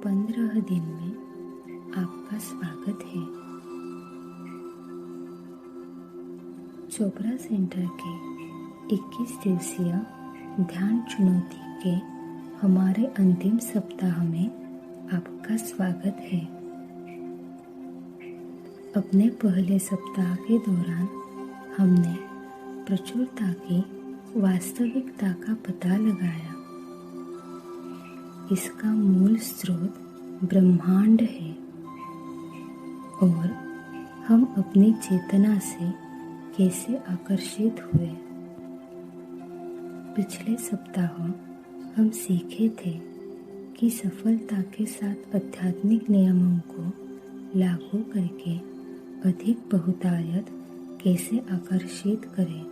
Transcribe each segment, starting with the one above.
15 दिन में आपका स्वागत है। चोपड़ा सेंटर के 21 दिवसीय ध्यान चुनौती के हमारे अंतिम सप्ताह में आपका स्वागत है। अपने पहले सप्ताह के दौरान हमने प्रचुरता की वास्तविकता का पता लगाया। इसका मूल स्रोत ब्रह्मांड है और हम अपनी चेतना से कैसे आकर्षित हुए। पिछले सप्ताह हम सीखे थे कि सफलता के साथ आध्यात्मिक नियमों को लागू करके अधिक बहुतायत कैसे आकर्षित करें।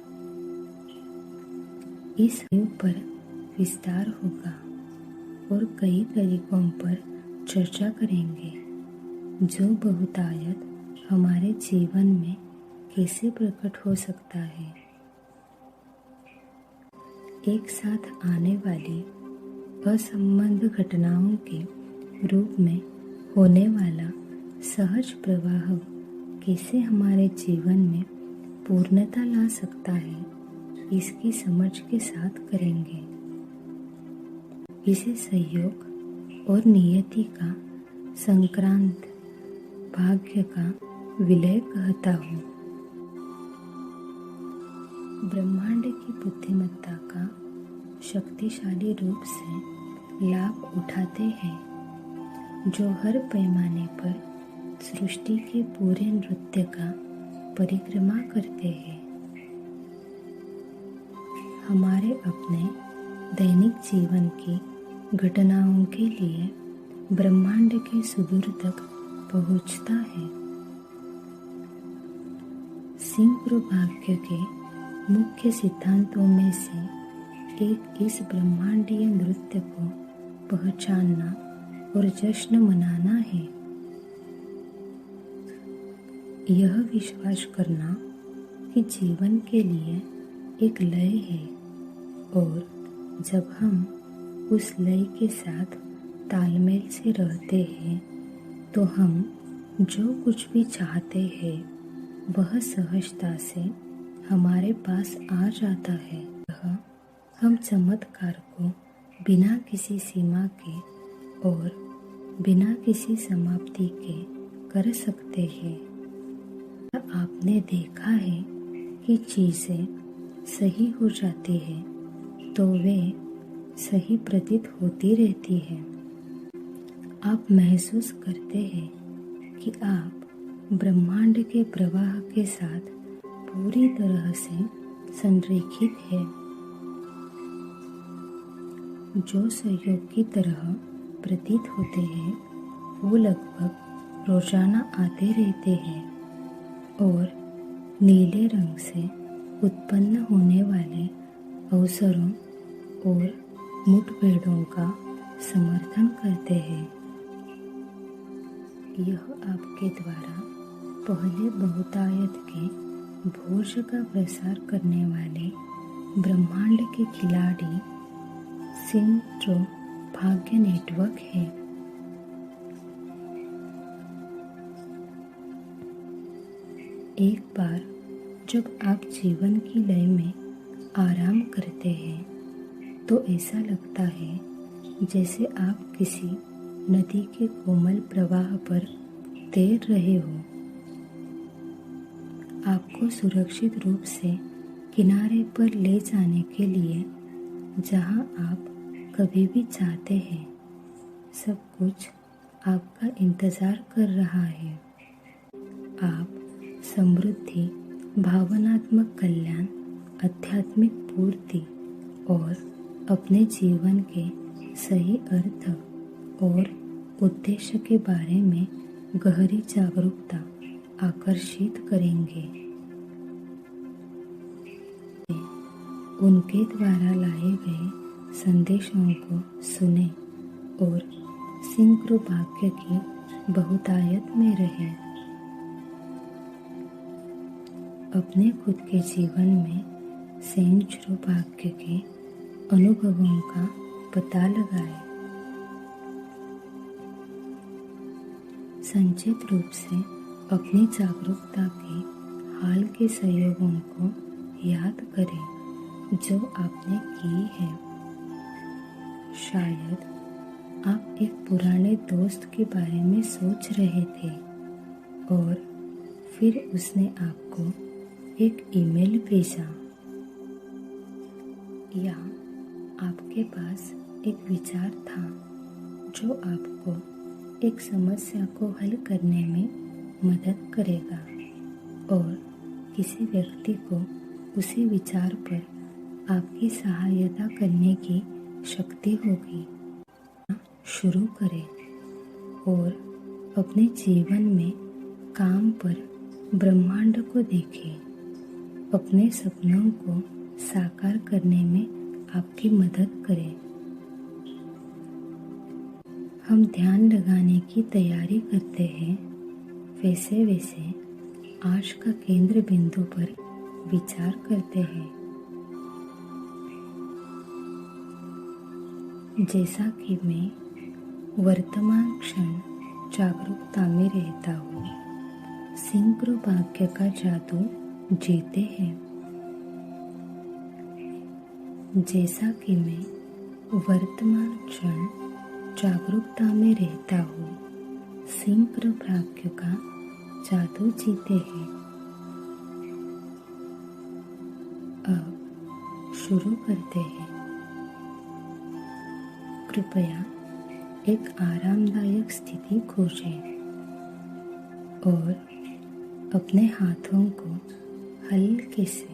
इस युग पर विस्तार होगा और कई तरीकों पर चर्चा करेंगे जो बहुतायत हमारे जीवन में कैसे प्रकट हो सकता है। एक साथ आने वाली असंबद्ध घटनाओं के रूप में होने वाला सहज प्रवाह कैसे हमारे जीवन में पूर्णता ला सकता है, इसकी समझ के साथ करेंगे। इसे संयोग और नियति का संक्रांत भाग्य का विलय कहता हूँ। ब्रह्मांड की बुद्धिमत्ता का शक्तिशाली रूप से लाभ उठाते हैं जो हर पैमाने पर सृष्टि के पूरे नृत्य का परिक्रमा करते हैं। हमारे अपने दैनिक जीवन की घटनाओं के लिए ब्रह्मांड के सुदूर तक पहुंचता है। सिंक्रो भाग्य के मुख्य सिद्धांतों में से एक इस ब्रह्मांडीय नृत्य को पहचानना और जश्न मनाना है। यह विश्वास करना कि जीवन के लिए एक लय है और जब हम उस लय के साथ तालमेल से रहते हैं तो हम जो कुछ भी चाहते हैं वह सहजता से हमारे पास आ जाता है। हम चमत्कार को बिना किसी सीमा के और बिना किसी समाप्ति के कर सकते हैं। आपने देखा है कि चीजें सही हो जाती है तो वे सही प्रतीत होती रहती है। आप महसूस करते हैं कि आप ब्रह्मांड के प्रवाह के साथ पूरी तरह से संरेखित है। जो सहयोग की तरह प्रतीत होते हैं वो लगभग रोजाना आते रहते हैं और नीले रंग से उत्पन्न होने वाले अवसरों और मुठभेड़ों का समर्थन करते हैं। यह आपके द्वारा पहले बहुतायत के भोज का प्रसार करने वाले ब्रह्मांड के खिलाड़ी सिंक्रो भाग्य नेटवर्क है। एक बार जब आप जीवन की लय में आराम करते हैं तो ऐसा लगता है जैसे आप किसी नदी के कोमल प्रवाह पर तैर रहे हो। आपको सुरक्षित रूप से किनारे पर ले जाने के लिए जहां आप कभी भी चाहते हैं सब कुछ आपका इंतजार कर रहा है। आप समृद्धि, भावनात्मक कल्याण, आध्यात्मिक पूर्ति और अपने जीवन के सही अर्थ और उद्देश्य के बारे में गहरी जागरूकता आकर्षित करेंगे। उनके द्वारा लाए गए संदेशों को सुने और सिंक्रो भाग्य की बहुतायत में रहें। अपने खुद के जीवन में सिंक्रो भाग्य के अनुभवों का पता लगाएं। संचित रूप से अपनी जागरूकता के हाल के संयोगों को याद करें जो आपने की है। शायद आप एक पुराने दोस्त के बारे में सोच रहे थे और फिर उसने आपको एक ईमेल भेजा, या आपके पास एक विचार था जो आपको एक समस्या को हल करने में मदद करेगा और किसी व्यक्ति को उसी विचार पर आपकी सहायता करने की शक्ति होगी। शुरू करें और अपने जीवन में काम पर ब्रह्मांड को देखें। अपने सपनों को साकार करने में आपकी मदद करें। हम ध्यान लगाने की तैयारी करते हैं, वैसे वैसे आज का केंद्र बिंदु पर विचार करते हैं। जैसा कि मैं वर्तमान क्षण जागरूकता में रहता हूँ, सिंक्रो भाग्य का जादू जीते हैं। जैसा कि मैं वर्तमान क्षण जागरूकता में रहता हूँ, सिंक्रो भाग्य का जादू जीते हैं। अब शुरू करते हैं। कृपया एक आरामदायक स्थिति खोजें और अपने हाथों को हल्के से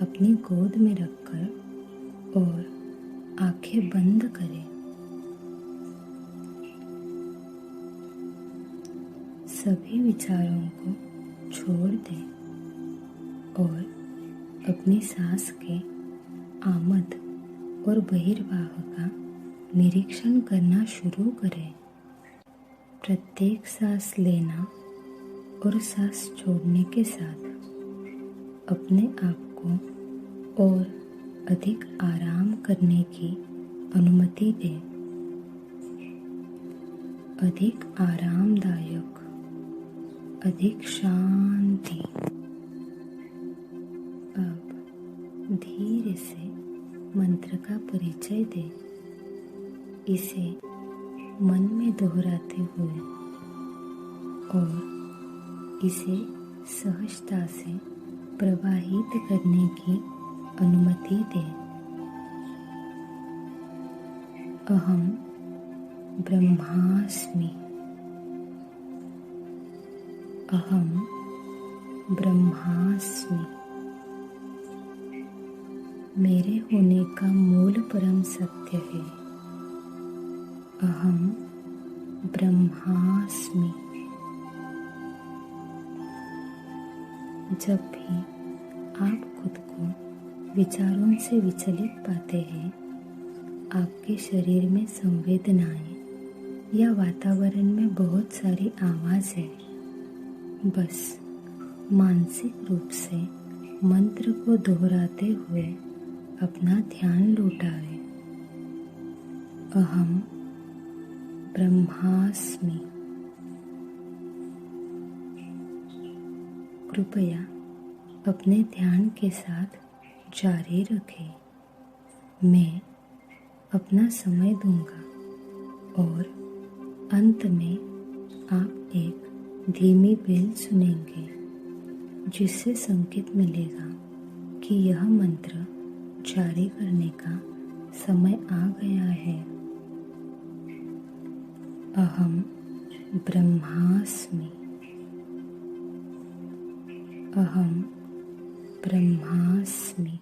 अपनी गोद में रखकर और आंखें बंद करें। सभी विचारों को छोड़ दें और अपनी सांस के आमद और बहिर्वाह का निरीक्षण करना शुरू करें। प्रत्येक सांस लेना और सांस छोड़ने के साथ अपने आप को और अधिक आराम करने की अनुमति दें। अधिक आरामदायक, अधिक शांति। अब धीरे से मंत्र का परिचय दें। इसे मन में दोहराते हुए और इसे सहजता से प्रवाहित करने की अनुमति दें। अहम ब्रह्मास्मि। अहम ब्रह्मास्मि। मेरे होने का मूल परम सत्य है। अहम ब्रह्मास्मि। जब भी आप खुद को विचारों से विचलित पाते हैं, आपके शरीर में संवेदनाएं या वातावरण में बहुत सारी आवाज़ है, बस मानसिक रूप से मंत्र को दोहराते हुए अपना ध्यान लौटाएं। अहम ब्रह्मास्मि। कृपया अपने ध्यान के साथ जारी रखें। मैं अपना समय दूंगा और अंत में आप एक धीमी बेल सुनेंगे, जिससे संकेत मिलेगा कि यह मंत्र जारी करने का समय आ गया है। अहम ब्रह्मास्मि। अहम ब्रह्मास्मि।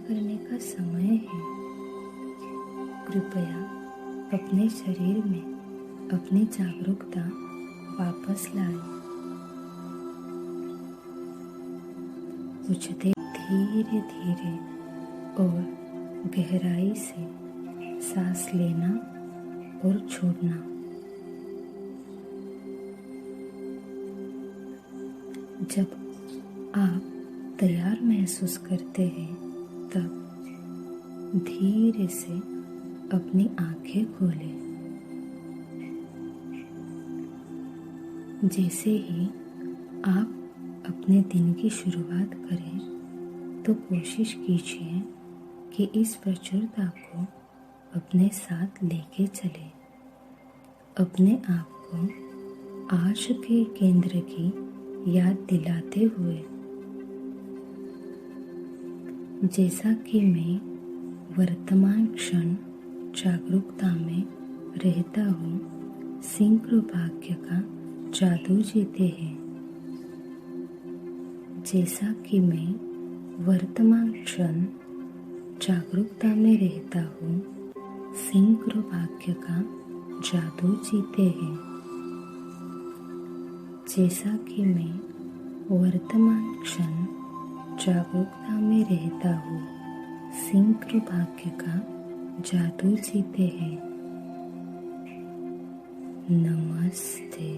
करने का समय है। कृपया अपने शरीर में अपनी जागरूकता वापस लाएं। कुछ देर धीरे धीरे और गहराई से सांस लेना और छोड़ना। जब आप तैयार महसूस करते हैं तब धीरे से अपनी आंखें खोलें। जैसे ही आप अपने दिन की शुरुआत करें तो कोशिश कीजिए कि इस प्रचुरता को अपने साथ लेके चलें, अपने आप को आज के केंद्र की याद दिलाते हुए। जैसा कि मैं वर्तमान क्षण जागरूकता में रहता हूँ, शीघ्र भाग्य का जादू जीते हैं। जैसा कि मैं वर्तमान क्षण जागरूकता में रहता हूँ, शीघ्र भाग्य का जादू जीते हैं। जैसा कि मैं वर्तमान क्षण जागरूकता में रहता हूँ, शीघ्र भाग्य का जादू जीते हैं। नमस्ते।